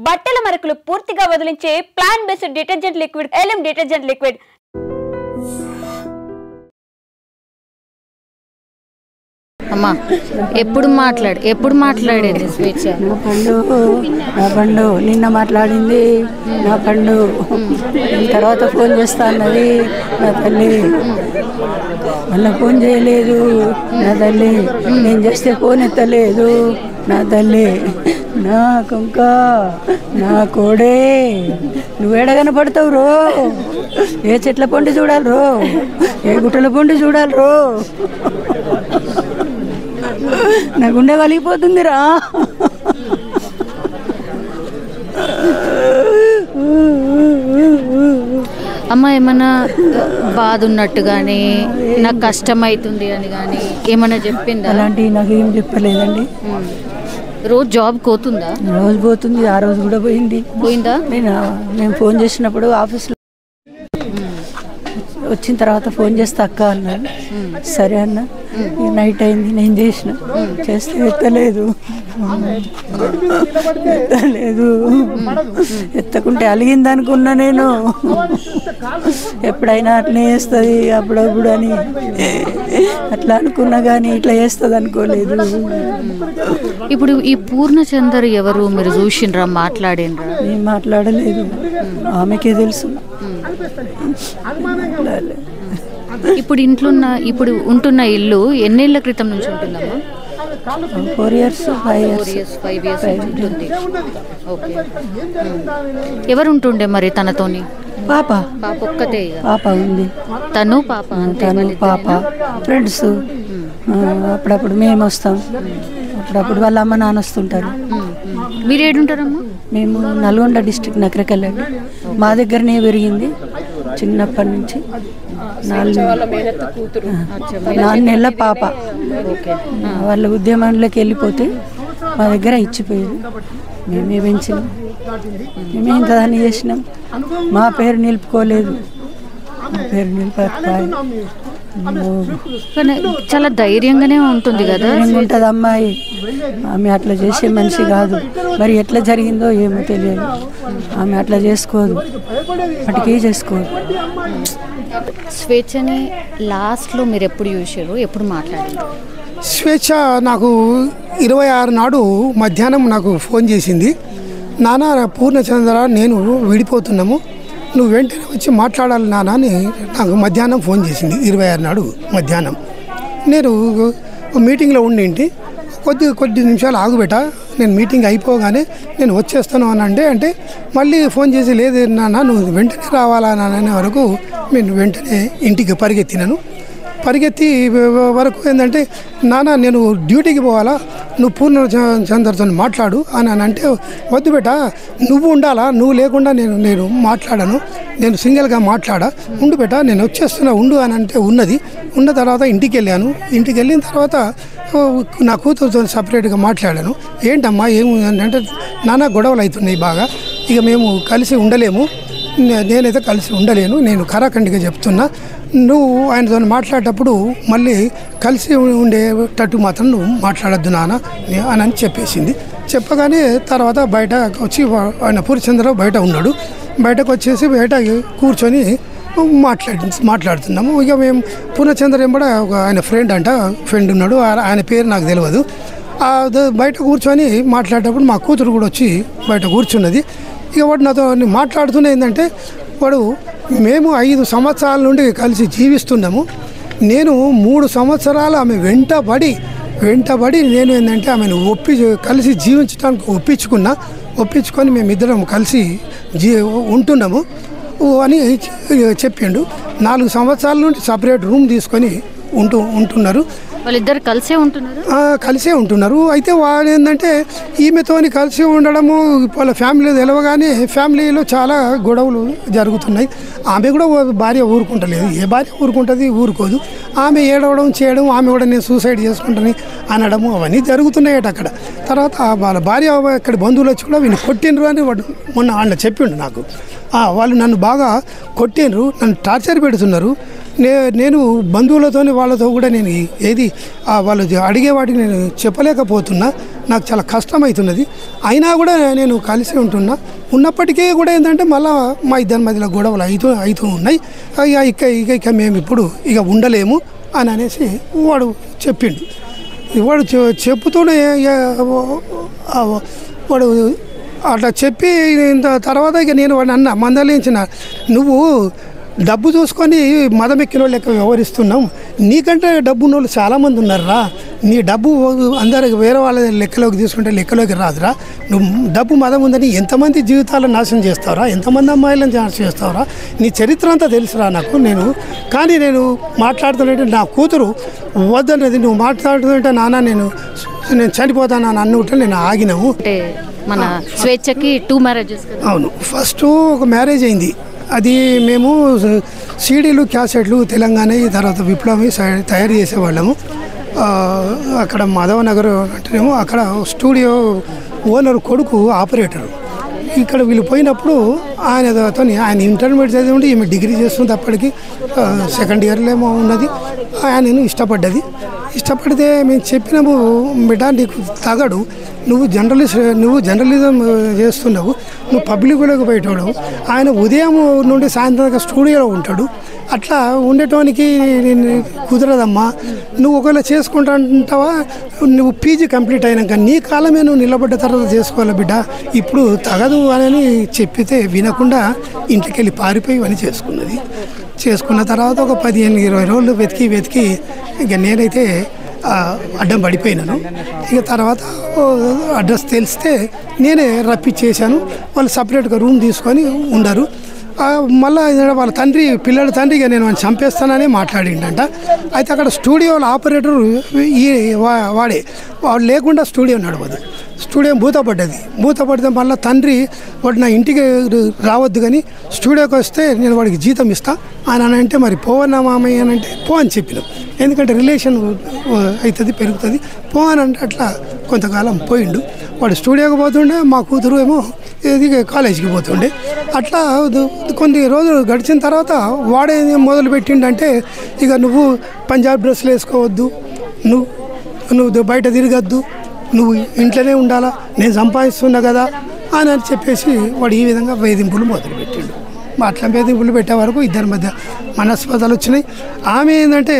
బట్టల మరకలు పూర్తిగా వదిలించే ప్లాంట్ బేస్డ్ డిటర్జెంట్ లిక్విడ్ ఎలిమ్ డిటర్జెంట్ లిక్విడ్. అమ్మా ఎప్పుడు మాట్లాడేది స్వేచ్ఛ? నా పండు నిన్న మాట్లాడింది. నా పండు తర్వాత ఫోన్ చేస్తా అన్నది. నా తల్లి మళ్ళీ ఫోన్ చేయలేదు. నా తల్లి నేను చేస్తే ఫోన్ ఎత్తలేదు. నా తల్లి నా కుంక నా కోడే నువ్వు ఏడగానే పడతావు రో. ఏ చెట్ల పండు చూడాలి రో, ఏ గుట్టల పండు చూడాలి రో. నా గుండె వలిగిపోతుందిరా. అమ్మ ఏమన్నా బాధ ఉన్నట్టు కానీ నాకు కష్టం అవుతుంది అని కానీ ఏమన్నా చెప్పిందా? అలాంటివి నాకు ఏం చెప్పలేదండి. రోజు జాబ్ పోతుందా? రోజు పోతుంది. ఆ రోజు కూడా పోయిందా? నేను ఫోన్ చేసినప్పుడు ఆఫీస్లో వచ్చిన తర్వాత ఫోన్ చేస్తే అక్క అన్నాను. సరే అన్న. నైట్ అయింది, నేను చేస్తే ఎత్తలేదు. ఎత్తకుంటే అలిగింది అనుకున్నా నేను. ఎప్పుడైనా అట్లా చేస్తుంది అప్పుడప్పుడు అని అట్లా అనుకున్నా కానీ ఇట్లా చేస్తుంది అనుకోలేదు. ఇప్పుడు ఈ పూర్ణచందర్ ఎవరు? మీరు చూసిండ్రా? మాట్లాడినరా? నేను మాట్లాడలేదు, ఆమెకే తెలుసు. ఇప్పుడు ఇప్పుడు ఉంటున్న ఇల్లు ఎన్నేళ్ల క్రితం నుంచి ఉంటుందమ్మా? 4 years 5 years ఉంటుంది. ఓకే. ఎవరు ఉంటుండే మరి తనతోని? పాప ఒక్కతే? పాప ఉంది. తను పాప ఫ్రెండ్స్. అప్పుడప్పుడు మేము వస్తాం, అప్పుడప్పుడు వాళ్ళ అమ్మ నాన్న వస్తుంటారు. మీరు ఏడుంటారమ్మా? మేము నల్గొండ డిస్ట్రిక్ట్ నకరకల్లండి. మా దగ్గరనే పెరిగింది చిన్నప్పటి నుంచి. 4 నెలల పాప. వాళ్ళ ఉద్యమంలోకి వెళ్ళిపోతే మా దగ్గర ఇచ్చిపోయేది. మేమే పెంచినాం, మేమే ఇంత దాన్ని చేసినాం. మా పేరు నిలుపుకోలేదు, మా పేరు నిలిపకపోయి. చాలా ధైర్యంగానే ఉంటుంది కదా? ఉంటుంది అమ్మాయి. ఆమె అట్లా చేసే మనిషి కాదు. మరి ఎట్లా జరిగిందో ఏమో తెలియదు. ఆమె అట్లా చేసుకోదు, అటుకే చేసుకోదు. స్వేచ్ఛని లాస్ట్లో మీరు ఎప్పుడు చూసారు, ఎప్పుడు మాట్లాడారు? స్వేచ్ఛ నాకు 26 నాడు మధ్యాహ్నం నాకు ఫోన్ చేసింది. నాన్న పూర్ణచంద్ర నేను విడిపోతున్నాము, నువ్వు వెంటనే వచ్చి మాట్లాడాలి నాన్న అని నాకు మధ్యాహ్నం ఫోన్ చేసింది. 26 నాడు మధ్యాహ్నం. నేను మీటింగ్లో ఉండింటి. కొద్ది నిమిషాలు ఆగుబెట్ట, నేను మీటింగ్ అయిపోగానే నేను వచ్చేస్తాను అని అంటే మళ్ళీ ఫోన్ చేసి లేదు నాన్న నువ్వు వెంటనే రావాలా నాన్న వరకు నేను వెంటనే ఇంటికి పరిగెత్తి వరకు ఏంటంటే నాన్న నేను డ్యూటీకి పోవాలా, నువ్వు పూర్ణచంద్రతో మాట్లాడు అని అంటే వద్దు బేట నువ్వు ఉండాలా, నువ్వు లేకుండా నేను మాట్లాడను, నేను సింగిల్గా ఉండు బేట నేను వచ్చేస్తున్నా ఉండు అని అంటే ఉన్న తర్వాత ఇంటికి వెళ్ళిన తర్వాత నా కూతురుతో సపరేట్గా మాట్లాడాను. ఏంటమ్మా ఏముంది అంటే నానా గొడవలు అవుతున్నాయి బాగా, ఇక మేము కలిసి ఉండలేము, నేనైతే కలిసి ఉండలేను, నేను ఖరాఖండిగా చెప్తున్నా, నువ్వు ఆయనతో మాట్లాడేటప్పుడు మళ్ళీ కలిసి ఉండేటట్టు మాత్రం నువ్వు మాట్లాడద్దు నాన్న అని చెప్పేసింది. చెప్పగానే తర్వాత బయట వచ్చి ఆయన పూర్ణచంద్ర బయట ఉన్నాడు. బయటకు వచ్చేసి బయట కూర్చొని మాట్లాడుతున్నాము. ఇక మేము పూర్ణచంద్ర ఎంబడ ఆయన ఫ్రెండ్ ఉన్నాడు, ఆయన పేరు నాకు తెలియదు. బయట కూర్చొని మాట్లాడేటప్పుడు మా కూతురు కూడా వచ్చి బయట కూర్చున్నది. ఇక వాడు నాతో మాట్లాడుతున్నా ఏంటంటే మేము 5 సంవత్సరాల నుండి కలిసి జీవిస్తున్నాము, నేను 3 సంవత్సరాలు ఆమె వెంటబడి నేను ఏంటంటే ఆమెను కలిసి జీవించడానికి ఒప్పించుకొని మేమిద్దరం కలిసి ఉంటున్నాము అని చెప్పిండు. 4 సంవత్సరాల నుండి సపరేట్ రూమ్ తీసుకొని ఉంటున్నారు. వాళ్ళిద్దరు కలిసే ఉంటున్నారు. అయితే వాళ్ళు ఏంటంటే ఈమెతోని కలిసి ఉండడము వాళ్ళ ఫ్యామిలీ తెలవగానే ఫ్యామిలీలో చాలా గొడవలు జరుగుతున్నాయి. ఆమె కూడా భార్య ఊరుకుంటలేదు. ఏ భార్య ఊరుకోదు. ఆమె ఏడవడం చేయడం, ఆమె కూడా నేను సూసైడ్ చేసుకుంటాను అనడము అవన్నీ జరుగుతున్నాయట అక్కడ. తర్వాత వాళ్ళ భార్య అక్కడ బంధువులు వచ్చి కూడా వీళ్ళు కొట్టిండ్రు అని వాడు మొన్న చెప్పిండు నాకు. వాళ్ళు నన్ను బాగా కొట్టిండ్రు, నన్ను టార్చర్ పెడుతున్నారు, నేను బంధువులతో వాళ్ళతో కూడా నేను ఏది వాళ్ళు అడిగే వాటికి నేను చెప్పలేకపోతున్నా. నాకు చాలా కష్టమవుతున్నది. అయినా కూడా నేను కలిసి ఉన్నప్పటికీ కూడా ఏంటంటే మళ్ళీ మా ఇద్దరి మధ్యలో గొడవలు అవుతూ ఉన్నాయి. ఇక మేము ఇప్పుడు ఇక ఉండలేము అని అనేసి వాడు చెప్పిండు. వాడు చెప్పుతూనే వాడు అట్లా చెప్పి తర్వాత ఇక నేను వాడిని అన్న మందలించిన, నువ్వు డబ్బు చూసుకొని మదం ఎక్కిన వాళ్ళు లెక్క వ్యవహరిస్తున్నావు. నీకంటే డబ్బు ఉన్న వాళ్ళు చాలామంది ఉన్నారా. నీ డబ్బు అందరికి వేరే వాళ్ళ లెక్కలోకి తీసుకుంటే లెక్కలోకి రాదురా. నువ్వు డబ్బు మదం ఉందని ఎంతమంది జీవితాలను నాశనం చేస్తావురా, ఎంతమంది అమ్మాయిలను నాశనం చేస్తావురా. నీ చరిత్ర అంతా తెలుసురా నాకు. కానీ నేను మాట్లాడుతుంటే నా కూతురు వద్దన్నది. నువ్వు మాట్లాడుతుంటే నాన్న నేను చనిపోతాను అని అన్నుంటే నేను ఆగినాము. మన స్వేచ్ఛకి 2 మ్యారేజెస్. అవును, ఫస్ట్ ఒక మ్యారేజ్ అయింది. అది మేము సీడీలు క్యాసెట్లు తెలంగాణ తర్వాత విప్లవం తయారు చేసేవాళ్ళము. అక్కడ మాధవ నగర్ అంటేనేమో అక్కడ స్టూడియో ఓనర్ కొడుకు ఆపరేటరు. ఇక్కడ వీళ్ళు పోయినప్పుడు ఆయన ఇంటర్మీడియట్ చదివి ఉండి ఈమె డిగ్రీ చేస్తుంది. అప్పటికి సెకండ్ ఇయర్లో ఏమో ఉన్నది. ఆయన ఇష్టపడితే మేము చెప్పినాము, బిడ్డ నీకు తగడు, నువ్వు జర్నలిజం చేస్తున్నావు, నువ్వు పబ్లిక్లోకి పోయేటోడు. ఆయన ఉదయం నుండి సాయంత్రం దాకా స్టూడియోలో ఉంటాడు. అట్లా ఉండేటోనికి కుదరదమ్మా. నువ్వు ఒకవేళ చేసుకుంటా అంటావా, నువ్వు పీజీ కంప్లీట్ అయినాక నీ కాలమే నువ్వు నిలబడ్డ తర్వాత చేసుకోవాలి బిడ్డ, ఇప్పుడు తగదు అని చెప్పితే వినకుండా ఇంటికి వెళ్ళి పారిపోయి అని చేసుకున్న తర్వాత ఒక 15-20 రోజులు వెతికి ఇక నేనైతే అడ్డం పడిపోయినాను. ఇక తర్వాత అడ్రస్ తెలిస్తే నేనే రప్పించేసాను. వాళ్ళు సపరేట్గా రూమ్ తీసుకొని ఉండరు. మళ్ళీ వాళ్ళ పిల్లల తండ్రిగా నేను వాడిని చంపేస్తానని మాట్లాడిండంట. అయితే అక్కడ స్టూడియోలో ఆపరేటర్ వాడు లేకుండా స్టూడియో నడవదు. స్టూడియో మూతపడితే మళ్ళీ తండ్రి వాడు నా ఇంటికి రావద్దు కానీ స్టూడియోకి వస్తే నేను వాడికి జీతం ఇస్తా అని అంటే, మరి పోవన్నా మామయ్య అని అంటే పో అని చెప్పినాం. ఎందుకంటే రిలేషన్ అవుతుంది, పెరుగుతుంది, పో అని అంటే అట్లా కొంతకాలం పోయిండు. వాడు స్టూడియోకి పోతుండే, మా కూతురు ఏమో ఇది కాలేజీకి పోతుండే. అట్లా కొన్ని రోజులు గడిచిన తర్వాత వాడే మొదలు పెట్టిండంటే, ఇక నువ్వు పంజాబ్ డ్రెస్సులు వేసుకోవద్దు, నువ్వు బయట తిరగద్దు, నువ్వు ఇంట్లోనే ఉండాలా, నేను సంపాదిస్తున్నా కదా అని చెప్పేసి వాడు ఈ విధంగా వేధింపులు మొదలుపెట్టిండు. అట్లా వేధింపులు పెట్టే వరకు ఇద్దరి మధ్య మనస్పర్ధలు వచ్చినాయి. ఆమె ఏంటంటే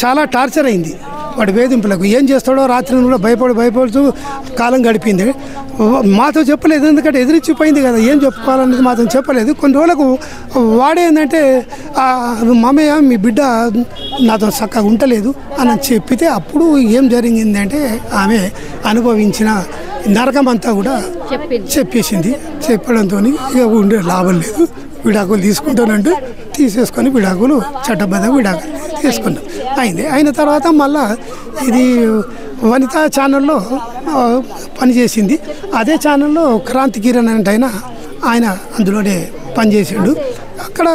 చాలా టార్చర్ అయింది వాడి వేధింపులకు. ఏం చేస్తాడో రాత్రి కూడా భయపడుతూ కాలం గడిపింది. మాతో చెప్పలేదు, ఎందుకంటే ఎదిరించిపోయింది కదా, ఏం చెప్పుకోవాలనేది మాతో చెప్పలేదు. కొన్ని రోజులకు వాడేందంటే, మామయ్య మీ బిడ్డ నాతో చక్కగా ఉండలేదు అని చెప్పితే అప్పుడు ఏం జరిగింది అంటే ఆమె అనుభవించిన నరకం అంతా కూడా చెప్పేసింది. చెప్పడంతో ఇక ఉండే లాభం లేదు, విడాకులు తీసుకుంటానంటే తీసేసుకొని చట్టబద్ధంగా విడాకులు తీసుకున్నాం. అయిన తర్వాత మళ్ళా ఇది వనితా ఛానల్లో పనిచేసింది. అదే ఛానల్లో క్రాంతి కిరణ్ అంటే ఆయన అందులోనే పనిచేసిండు. అక్కడ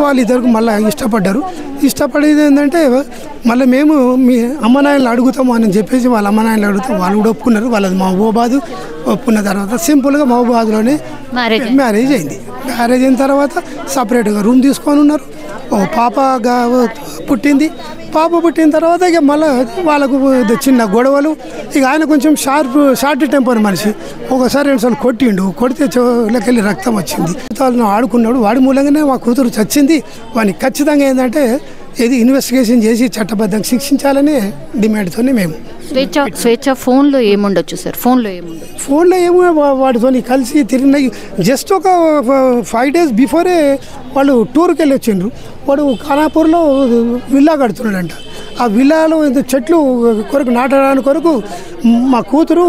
వాళ్ళిద్దరికి మళ్ళీ ఇష్టపడేది ఏంటంటే, మళ్ళీ మేము మీ అమ్మ నాయనలు అడుగుతాము అని చెప్పేసి వాళ్ళ అమ్మ నాయనలు అడుగుతాం. వాళ్ళు కూడా ఒప్పుకున్నారు. వాళ్ళది మహబూబాబాద్. ఒప్పుకున్న తర్వాత సింపుల్గా మహబూబాబాద్లోనే మ్యారేజ్ అయింది. మ్యారేజ్ అయిన తర్వాత సపరేట్గా రూమ్ తీసుకొని ఉన్నారు. ఓ పాప పుట్టింది. పుట్టిన తర్వాత ఇక మళ్ళీ వాళ్ళకు చిన్న గొడవలు. ఇక ఆయన కొంచెం షార్ట్ టెంపర్ మనిషి. ఒకసారి 2 సార్లు కొడితే చెవులకెళ్ళి రక్తం వచ్చింది. ఆడుకున్నాడు. వాడి మూలంగానే మా కూతురు చచ్చింది. వాడిని ఖచ్చితంగా ఏంటంటే ఇది ఇన్వెస్టిగేషన్ చేసి చట్టబద్ధంగా శిక్షించాలనే డిమాండ్తోనే మేము. స్వేచ్ఛ ఫోన్లో ఏముండొచ్చు సార్? ఫోన్లో ఏమో వాడితో కలిసి తిరిగిన జస్ట్ ఒక 5 days బిఫోరే వాళ్ళు టూర్కి వెళ్ళి వచ్చిండ్రు. వాడు ఖానాపూర్లో విల్లా కడుతున్నాడంట. ఆ విల్లాలో చెట్లు కొరకు నాటడానికి కొరకు మా కూతురు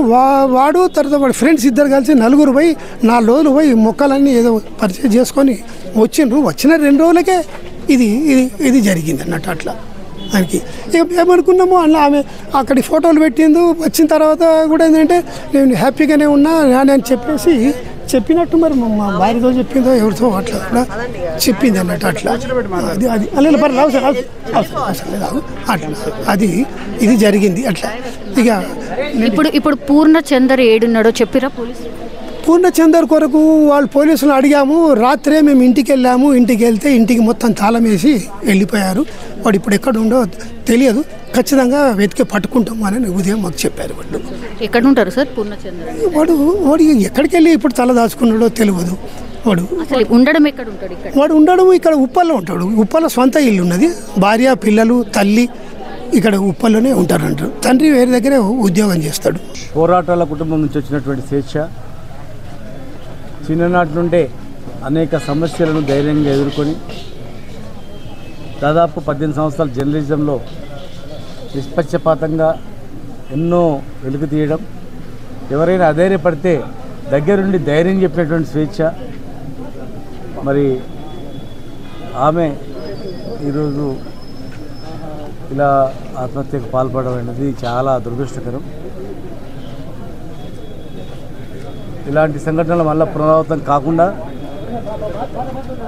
వాడు తర్వాత వాడి ఫ్రెండ్స్ ఇద్దరు కలిసి 4 పోయి 4 రోజులు పోయి మొక్కలన్నీ ఏదో పరిచయం చేసుకొని వచ్చిండ్రు. వచ్చిన 2 రోజులకే ఇది జరిగింది అన్నట్టు. అట్లా దానికి ఇక ఏమనుకున్నామో అలా ఆమె అక్కడి ఫోటోలు పెట్టింది. వచ్చిన తర్వాత కూడా ఏంటంటే నేను హ్యాపీగానే ఉన్నా అని చెప్పేసి చెప్పినట్టు, మరి మా భార్యతో చెప్పిందో ఎవరితో అట్లా కూడా చెప్పింది అన్నట్టు. అట్లా అట్లా ఇది జరిగింది. అట్లా ఇక ఇప్పుడు పూర్ణచందర్ ఏడున్నాడో చెప్పిరా? పూర్ణచందర్ కొరకు వాళ్ళు పోలీసులు అడిగాము. రాత్రే మేము ఇంటికి వెళ్ళాము. ఇంటికి వెళ్తే ఇంటికి మొత్తం తాళం వేసి వెళ్ళిపోయారు. వాడు ఇప్పుడు ఎక్కడ ఉండో తెలియదు. ఖచ్చితంగా వెతికి పట్టుకుంటాము అని ఉదయం మాకు చెప్పారు. వాళ్ళు ఎక్కడ ఉంటారు సార్ పూర్ణచంద్ర? వాడు ఎక్కడికి వెళ్ళి ఇప్పుడు తల దాచుకున్నాడో తెలియదు. వాడు అసలు ఉండడం ఎక్కడ ఉంటాడు? ఇక్కడ వాడు ఉండడం ఇక్కడ ఉప్పల్లో ఉంటాడు. ఉప్పల్లో సొంత ఇల్లు ఉన్నది. భార్య, పిల్లలు, తల్లి ఇక్కడ ఉప్పల్లోనే ఉంటారంటారు. తండ్రి వేరే దగ్గరే ఉద్యోగం చేస్తాడు. పోరాటాల కుటుంబం నుంచి వచ్చినటువంటి స్వేచ్ఛ చిన్ననాటి నుండే అనేక సమస్యలను ధైర్యంగా ఎదుర్కొని దాదాపు 18 సంవత్సరాల జర్నలిజంలో నిష్పక్షపాతంగా ఎన్నో వెలుగు తీయడం, ఎవరైనా అధైర్యపడితే దగ్గరుండి ధైర్యం చెప్పినటువంటి స్వేచ్ఛ. మరి ఆమె ఈరోజు ఇలా ఆత్మహత్యకు పాల్పడడం అనేది చాలా దురదృష్టకరం. ఇలాంటి సంఘటనల వల్ల పునరావృతం కాకుండా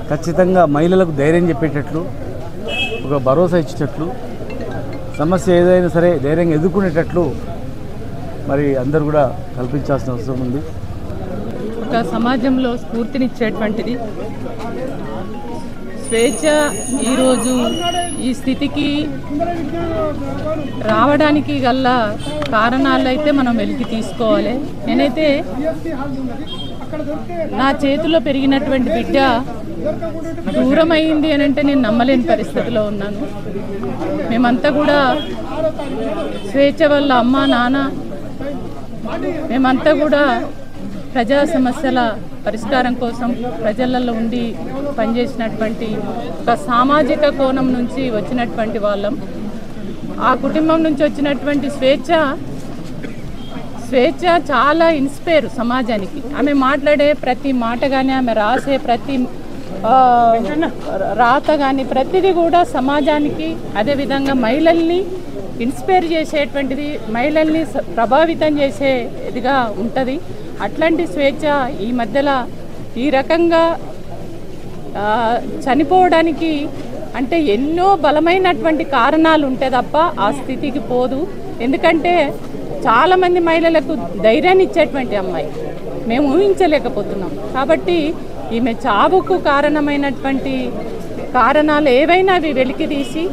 ఖచ్చితంగా మహిళలకు ధైర్యం చెప్పేటట్లు, ఒక భరోసా ఇచ్చేటట్లు, సమస్య ఏదైనా సరే ధైర్యంగా ఎదుర్కొనేటట్లు మరి అందరూ కూడా కల్పించాల్సిన అవసరం ఉంది. ఒక సమాజంలో స్ఫూర్తినిచ్చేటువంటిది స్వేచ్ఛ. ఈరోజు ఈ స్థితికి రావడానికి గల కారణాలు అయితే మనం వెలికి తీసుకోవాలి. నేనైతే నా చేతిలో పెరిగినటువంటి బిడ్డ దూరమైంది అని అంటే నేను నమ్మలేని పరిస్థితిలో ఉన్నాను. మేమంతా కూడా స్వేచ్ఛ వల్ల అమ్మ నాన్న మేమంతా కూడా ప్రజా సమస్యల పరిష్కారం కోసం ప్రజలలో ఉండి పనిచేసినటువంటి ఒక సామాజిక కోణం నుంచి వచ్చినటువంటి వాళ్ళం. ఆ కుటుంబం నుంచి వచ్చినటువంటి స్వేచ్ఛ చాలా ఇన్స్పైర్ సమాజానికి. ఆమె మాట్లాడే ప్రతి మాట కానీ, ఆమె రాసే ప్రతి రాత కానీ ప్రతిదీ కూడా సమాజానికి, అదేవిధంగా మహిళల్ని ఇన్స్పైర్ చేసేటువంటిది, మహిళల్ని ప్రభావితం చేసేదిగా ఉంటుంది. అట్లాంటి స్వేచ్ఛ ఈ మధ్యలో ఈ రకంగా చనిపోవడానికి అంటే ఎన్నో బలమైనటువంటి కారణాలు ఉంటే తప్ప ఆ స్థితికి పోదు. ఎందుకంటే చాలామంది మహిళలకు ధైర్యాన్ని ఇచ్చేటువంటి అమ్మాయి మేము ఊహించలేకపోతున్నాం. కాబట్టి ఈమె చావుకు కారణమైనటువంటి కారణాలు ఏవైనా అవి వెలికి తీసి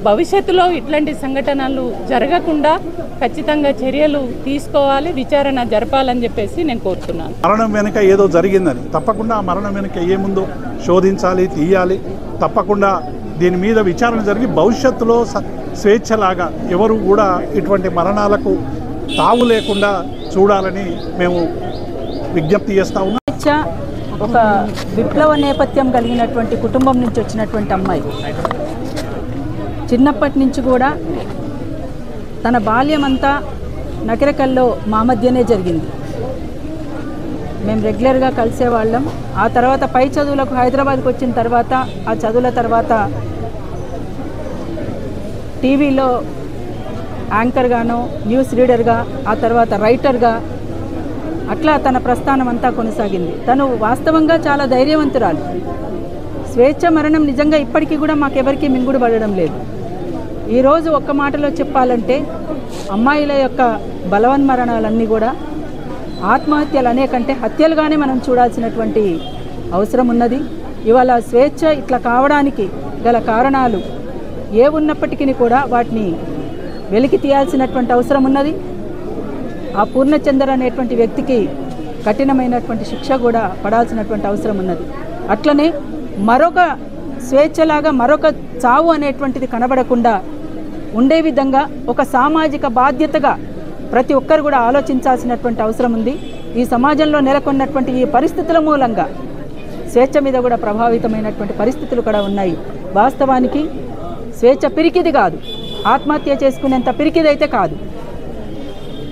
భవిష్యత్తులో ఇట్లాంటి సంఘటనలు జరగకుండా ఖచ్చితంగా చర్యలు తీసుకోవాలి, విచారణ జరపాలని చెప్పేసి నేను కోరుతున్నాను. మరణం వెనుక ఏదో జరిగిందని తప్పకుండా ఆ మరణం వెనుక ఏముందో శోధించాలి, తీయాలి. తప్పకుండా దీని మీద విచారణ జరిగి భవిష్యత్తులో స్వేచ్ఛలాగా ఎవరు కూడా ఇటువంటి మరణాలకు తావు లేకుండా చూడాలని మేము విజ్ఞప్తి చేస్తా ఉన్నాం. స్వేచ్ఛ ఒక విప్లవ నేపథ్యం కలిగినటువంటి కుటుంబం నుంచి వచ్చినటువంటి అమ్మాయి చిన్నప్పటి నుంచి కూడా తన బాల్యం అంతా నకిరేకల్లో మా మధ్యనే జరిగింది. మేము రెగ్యులర్గా కలిసేవాళ్ళం. ఆ తర్వాత పై చదువులకు హైదరాబాద్కి వచ్చిన తర్వాత, ఆ చదువుల తర్వాత టీవీలో యాంకర్గానో, న్యూస్ రీడర్గా, ఆ తర్వాత రైటర్గా, అట్లా తన ప్రస్థానం అంతా కొనసాగింది. తను వాస్తవంగా చాలా ధైర్యవంతురాలు. స్వేచ్ఛ మరణం నిజంగా ఇప్పటికీ కూడా మాకెవరికి మింగుడు పడడం లేదు. ఈరోజు ఒక్క మాటలో చెప్పాలంటే అమ్మాయిల యొక్క బలవన్మరణాలన్నీ కూడా ఆత్మహత్యలు అనేకంటే హత్యలుగానే మనం చూడాల్సినటువంటి అవసరం ఉన్నది. ఇవాళ స్వేచ్ఛ ఇట్లా కావడానికి గల కారణాలు ఏ ఉన్నప్పటికీ కూడా వాటిని వెలికి తీయాల్సినటువంటి అవసరం ఉన్నది. ఆ పూర్ణచందర్ అనేటువంటి వ్యక్తికి కఠినమైనటువంటి శిక్ష కూడా పడాల్సినటువంటి అవసరం ఉన్నది. అట్లనే మరొక స్వేచ్ఛలాగా మరొక చావు అనేటువంటిది కనబడకుండా ఉండే విధంగా ఒక సామాజిక బాధ్యతగా ప్రతి ఒక్కరు కూడా ఆలోచించాల్సినటువంటి అవసరం ఉంది. ఈ సమాజంలో నెలకొన్నటువంటి ఈ పరిస్థితుల మూలంగా స్వేచ్ఛ మీద కూడా ప్రభావితమైనటువంటి పరిస్థితులు కూడా ఉన్నాయి. వాస్తవానికి స్వేచ్ఛ పిరికిది కాదు, ఆత్మహత్య చేసుకునేంత పిరికిదైతే కాదు.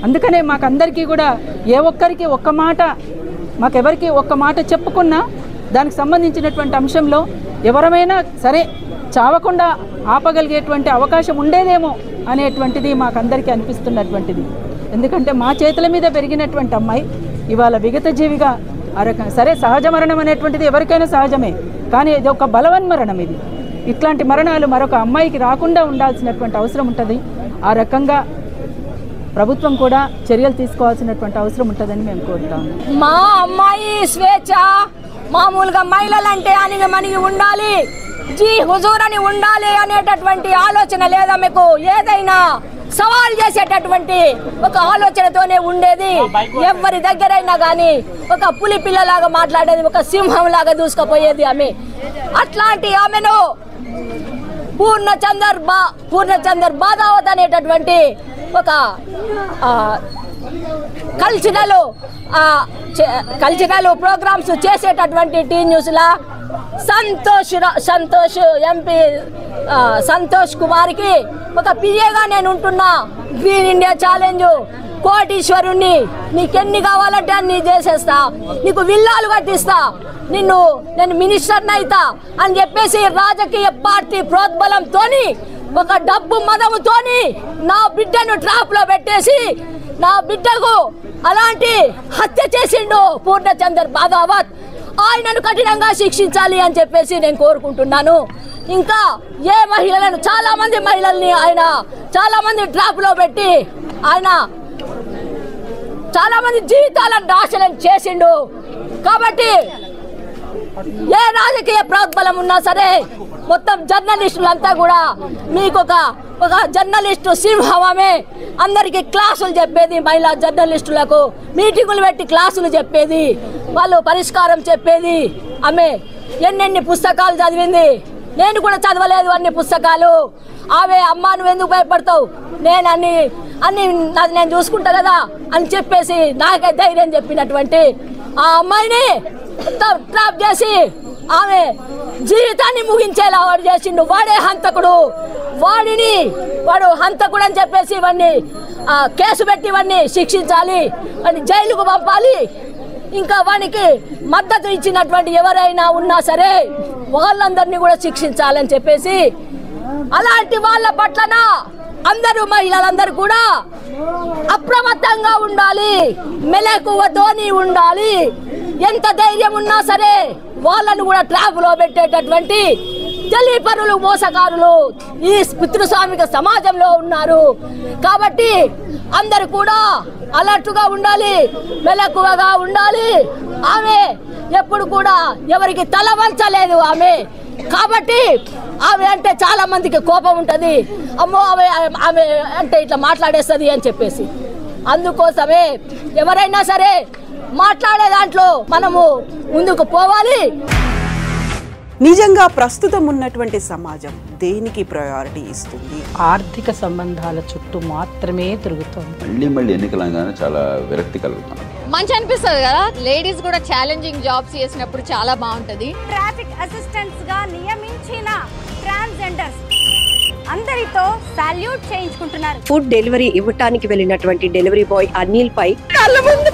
అందుకనే మాకందరికీ కూడా ఏ ఒక్కరికి ఒక్క మాట, మాకెవరికి ఒక్క మాట చెప్పుకున్నా దానికి సంబంధించినటువంటి అంశంలో ఎవరమైనా సరే చావకుండా ఆపగలిగేటువంటి అవకాశం ఉండేదేమో అనేటువంటిది మాకందరికీ అనిపిస్తున్నటువంటిది. ఎందుకంటే మా చేతుల మీద పెరిగినటువంటి అమ్మాయి ఇవాళ విగత జీవిగా సరే సహజ మరణం అనేటువంటిది ఎవరికైనా సహజమే, కానీ ఇది ఒక బలవన్మరణం. ఇది ఇట్లాంటి మరణాలు మరొక అమ్మాయికి రాకుండా ఉండాల్సినటువంటి అవసరం ఉంటుంది. ఆ రకంగా ప్రభుత్వం కూడా చర్యలు తీసుకోవాల్సినటువంటి అవసరం ఉంటుందని మేము కోరుతాము. మా అమ్మాయి స్వేచ్ఛ మామూలుగా మహిళలంటే అణిగి ఉండాలి, జీ హుజూర్ అని ఉండాలి అనేటటువంటి ఆలోచన లేదా మీకు? ఏదైనా సవాల్ చేసేటటువంటి ఒక ఆలోచనతోనే ఉండేది. ఎవరి దగ్గరైనా కానీ ఒక పులి పిల్లలాగా మాట్లాడేది, ఒక సింహం లాగా దూసుకుపోయేది ఆమె. అట్లాంటి ఆమెను పూర్ణచందర్ బాదావత్ అనేటటువంటి ఒక కల్చరల్ ప్రోగ్రామ్స్ చేసేటటువంటి టీ న్యూస్లా సంతోష్ ఎంపీ సంతోష్ కుమార్కి ఒక పిఏగా నేను ఉంటున్నా. గ్రీన్ ఇండియా ఛాలెంజ్ కోటీశ్వరుణ్ణి, నీకెన్ని కావాలంటే అన్ని చేసేస్తా, నీకు విల్లాలు కట్టిస్తా, నేను మినిస్టర్ని అవుతా అని చెప్పేసి రాజకీయ పార్టీ ప్రోద్బలంతోని ఒక డబ్బు మదముతోని నా బిడ్డను ట్రాప్ లో పెట్టేసి నా బిడ్డకు అలాంటి హత్య చేసిండు పూర్ణచందర్ బాదావత్. ఆయనను కఠినంగా శిక్షించాలి అని చెప్పేసి నేను కోరుకుంటున్నాను. ఇంకా ఏ మహిళలను, చాలా మంది మహిళల్ని ఆయన చాలా మంది ట్రాప్ లో పెట్టి ఆయన చాలా మంది జీవితాలను నాశనం చేసిండు. కాబట్టి ఏ రాజకీయ ప్రోద్బలం ఉన్నా సరే మొత్తం జర్నలిస్టులంతా కూడా మీకు ఒక జర్నలిస్టు సింహమే అందరికీ క్లాసులు చెప్పేది, మహిళా జర్నలిస్టులకు మీటింగులు పెట్టి క్లాసులు చెప్పేది, వాళ్ళు పరిష్కారం చెప్పేది. ఆమె ఎన్నెన్ని పుస్తకాలు చదివింది, నేను కూడా చదవలేదు అన్ని పుస్తకాలు. ఆమె అమ్మ నువ్వు ఎందుకు భయపడతావు, నేను అన్ని నేను చూసుకుంటా కదా అని చెప్పేసి నాకే ధైర్యం చెప్పినటువంటి ఆ అమ్మాయిని ట్రాప్ చేసి ఆమె జీవితాన్ని ముగించేలా వాడు చేసిండు. వాడే హంతకుడు, వాడు హంతకుడు అని చెప్పేసి ఇవన్నీ కేసు పెట్టి ఇవన్నీ శిక్షించాలి, వాడిని జైలుకు పంపాలి. ఇంకా వానికి మద్దతు ఇచ్చినటువంటి ఎవరైనా ఉన్నా సరే వాళ్ళందరినీ కూడా శిక్షించాలని చెప్పేసి, అలాంటి వాళ్ళ పట్లన అందరూ మహిళలందరూ కూడా అప్రమత్తంగా ఉండాలి, మెలకువతోని ఉండాలి. ఎంత ధైర్యం ఉన్నా సరే వాళ్ళను కూడా ట్రాప్ లో పెట్టేటటువంటి తెలియపరులు, మోసగారులు ఈ పితృస్వామిక సమాజంలో ఉన్నారు. కాబట్టి అందరు కూడా అలర్ట్గా ఉండాలి, మెలకువగా ఉండాలి. ఆమె ఎప్పుడు కూడా ఎవరికి తల వంచలేదు ఆమె. కాబట్టి ఆమె అంటే చాలా మందికి కోపం ఉంటుంది, అమ్మో ఆమె అంటే ఇట్లా మాట్లాడేస్తుంది అని చెప్పేసి. అందుకోసమే ఎవరైనా సరే మాట్లాడే దాంట్లో మనము ముందుకు పోవాలి. నిజంగా ప్రస్తుతం ఉన్నటువంటి సమాజం దేనికి ప్రయారిటీ ఇస్తుంది? ఆర్థిక సంబంధాల చుట్టూ మాత్రమే తిరుగుతుంది. మళ్ళీ ఎన్నికలంగానే చాలా విరక్తి కలుగుతాం. మంచి అనిపిస్తుంది కదా, లేడీస్ కూడా ఛాలెంజింగ్ జాబ్స్ చేసినప్పుడు చాలా బాగుంటది. ట్రాఫిక్ అసిస్టెంట్స్ గా నియమించిన ట్రాన్స్జెండర్స్ అందరితో సాల్యూట్ చేయించుకుంటున్నారు. ఫుడ్ డెలివరీ ఇవ్వటానికి వెళ్ళినటువంటి డెలివరీ బాయ్ అనిల్ పై కళ్ళ ముందు